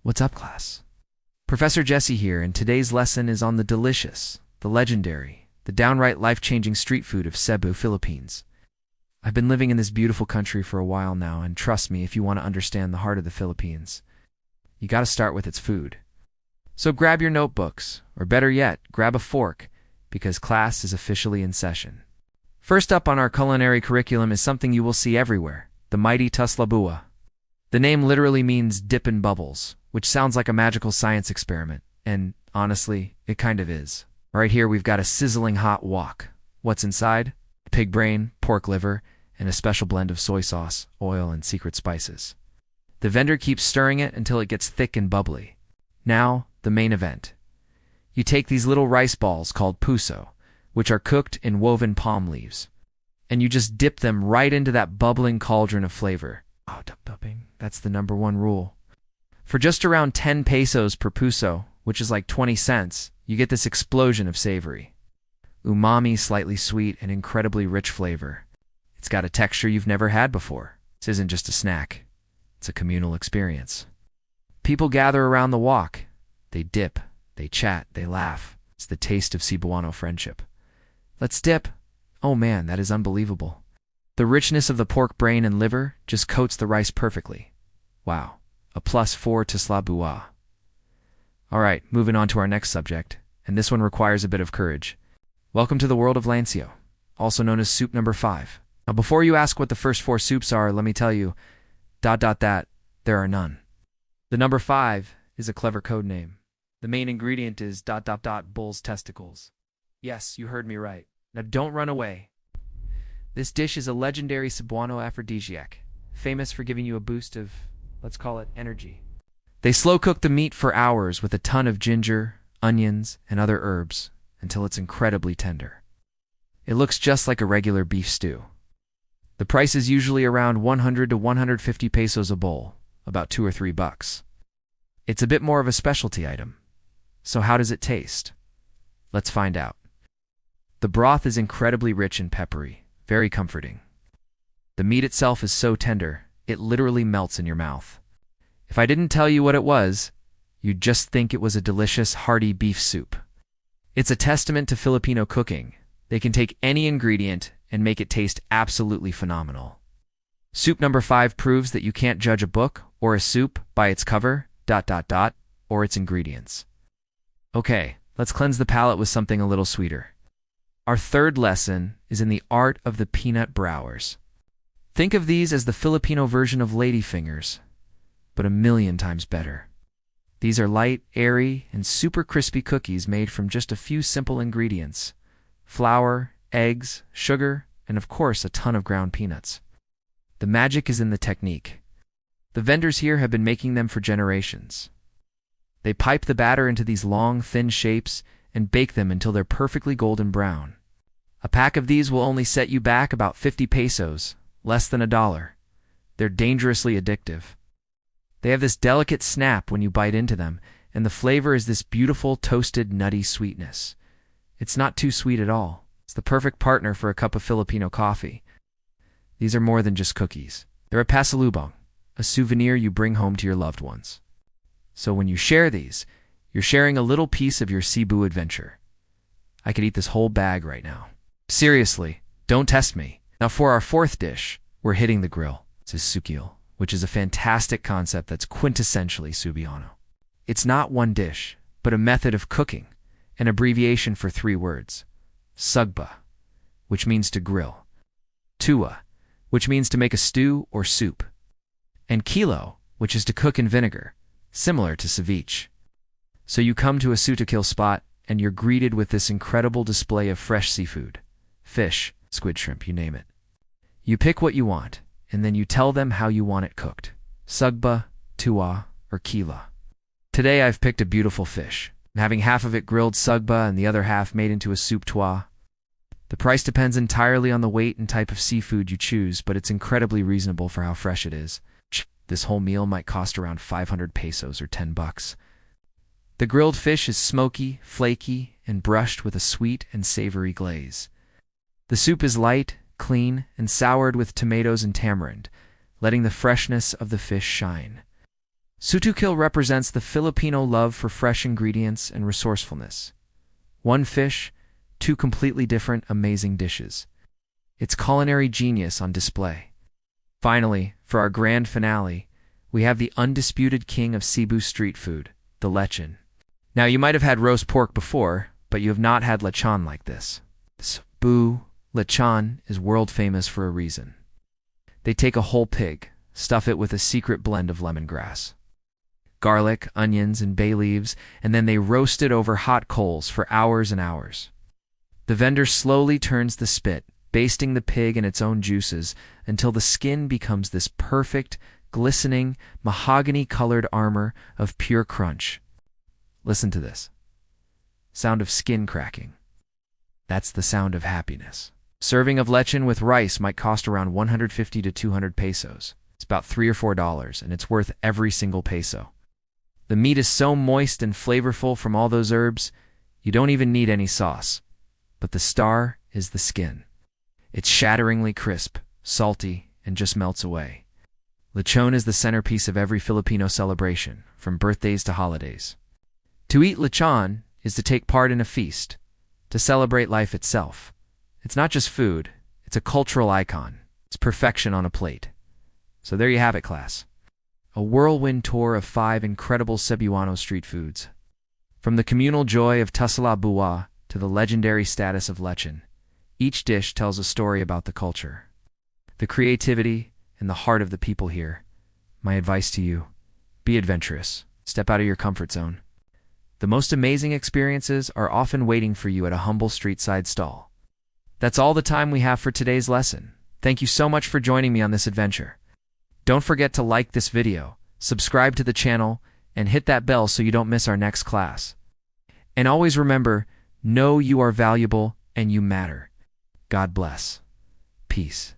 What's up, class? Professor Jesse here, and today's lesson is on the delicious, the legendary, the downright life-changing street food of Cebu, Philippines. I've been living in this beautiful country for a while now, and trust me, if you want to understand the heart of the Philippines, you gotta start with its food. So grab your notebooks, or better yet, grab a fork, because class is officially in session. First up on our culinary curriculum is something you will see everywhere, the mighty tuslabua. The name literally means dip in bubbles, which sounds like a magical science experiment, and honestly, it kind of is. Right here we've got a sizzling hot wok. What's inside? Pig brain, pork liver, and a special blend of soy sauce, oil, and secret spices. The vendor keeps stirring it until it gets thick and bubbly. Now, the main event. You take these little rice balls called puso, which are cooked in woven palm leaves, and you just dip them right into that bubbling cauldron of flavor. Oh, dubbing. That's the number one rule. For just around 10 pesos per puso, which is like 20 cents, you get this explosion of savory. Umami, slightly sweet, and incredibly rich flavor. It's got a texture you've never had before. This isn't just a snack. It's a communal experience. People gather around the wok. They dip, they chat, they laugh. It's the taste of Cebuano friendship. Let's dip. Oh man, that is unbelievable. The richness of the pork brain and liver just coats the rice perfectly. Wow, a +4 to slabua. Alright, moving on to our next subject, and this one requires a bit of courage. Welcome to the world of Lancio, also known as soup number 5. Now before you ask what the first 4 soups are, let me tell you, that, there are none. The number 5 is a clever code name. The main ingredient is bull's testicles. Yes, you heard me right. Now don't run away. This dish is a legendary Cebuano aphrodisiac, famous for giving you a boost of, let's call it, energy. They slow cook the meat for hours with a ton of ginger, onions, and other herbs until it's incredibly tender. It looks just like a regular beef stew. The price is usually around 100 to 150 pesos a bowl, about $2 or $3. It's a bit more of a specialty item. So how does it taste? Let's find out. The broth is incredibly rich and peppery, very comforting. The meat itself is so tender, it literally melts in your mouth. If I didn't tell you what it was, you'd just think it was a delicious, hearty beef soup. It's a testament to Filipino cooking. They can take any ingredient and make it taste absolutely phenomenal. Soup number 5 proves that you can't judge a book or a soup by its cover, or its ingredients. Okay, let's cleanse the palate with something a little sweeter. Our third lesson is in the art of the peanut browers. Think of these as the Filipino version of ladyfingers, but a million times better. These are light, airy, and super crispy cookies made from just a few simple ingredients: flour, eggs, sugar, and of course a ton of ground peanuts. The magic is in the technique. The vendors here have been making them for generations. They pipe the batter into these long, thin shapes and bake them until they're perfectly golden brown. A pack of these will only set you back about 50 pesos, less than $1. They're dangerously addictive. They have this delicate snap when you bite into them, and the flavor is this beautiful, toasted, nutty sweetness. It's not too sweet at all. It's the perfect partner for a cup of Filipino coffee. These are more than just cookies. They're a pasalubong, a souvenir you bring home to your loved ones. So when you share these, you're sharing a little piece of your Cebu adventure. I could eat this whole bag right now. Seriously, don't test me. Now for our 4th dish, we're hitting the grill. It's sukil, which is a fantastic concept that's quintessentially Cebuano. It's not one dish, but a method of cooking, an abbreviation for 3 words. Sugba, which means to grill. Tua, which means to make a stew or soup. And kilo, which is to cook in vinegar, similar to ceviche. So you come to a sutakil spot, and you're greeted with this incredible display of fresh seafood. Fish, squid, shrimp, you name it. You pick what you want, and then you tell them how you want it cooked. Sugba, tua, or kila. Today I've picked a beautiful fish. I'm having half of it grilled sugba and the other half made into a soup tua. The price depends entirely on the weight and type of seafood you choose, but it's incredibly reasonable for how fresh it is. This whole meal might cost around 500 pesos or $10. The grilled fish is smoky, flaky, and brushed with a sweet and savory glaze. The soup is light, clean, and soured with tomatoes and tamarind, letting the freshness of the fish shine. Sutukil represents the Filipino love for fresh ingredients and resourcefulness. One fish, two completely different, amazing dishes. It's culinary genius on display. Finally, for our grand finale, we have the undisputed king of Cebu street food, the lechon. Now, you might have had roast pork before, but you have not had lechon like this. Cebu lechon is world famous for a reason. They take a whole pig, stuff it with a secret blend of lemongrass, garlic, onions, and bay leaves, and then they roast it over hot coals for hours and hours. The vendor slowly turns the spit, basting the pig in its own juices until the skin becomes this perfect, glistening, mahogany-colored armor of pure crunch. Listen to this. Sound of skin cracking. That's the sound of happiness. Serving of lechon with rice might cost around 150 to 200 pesos. It's about $3 or $4, and it's worth every single peso. The meat is so moist and flavorful from all those herbs, you don't even need any sauce. But the star is the skin. It's shatteringly crisp, salty, and just melts away. Lechon is the centerpiece of every Filipino celebration, from birthdays to holidays. To eat lechon is to take part in a feast, to celebrate life itself. It's not just food, it's a cultural icon. It's perfection on a plate. So there you have it, class. A whirlwind tour of 5 incredible Cebuano street foods. From the communal joy of tasala buwa to the legendary status of lechon, each dish tells a story about the culture, the creativity, and the heart of the people here. My advice to you, be adventurous. Step out of your comfort zone. The most amazing experiences are often waiting for you at a humble street-side stall. That's all the time we have for today's lesson. Thank you so much for joining me on this adventure. Don't forget to like this video, subscribe to the channel, and hit that bell so you don't miss our next class. And always remember, know you are valuable and you matter. God bless. Peace.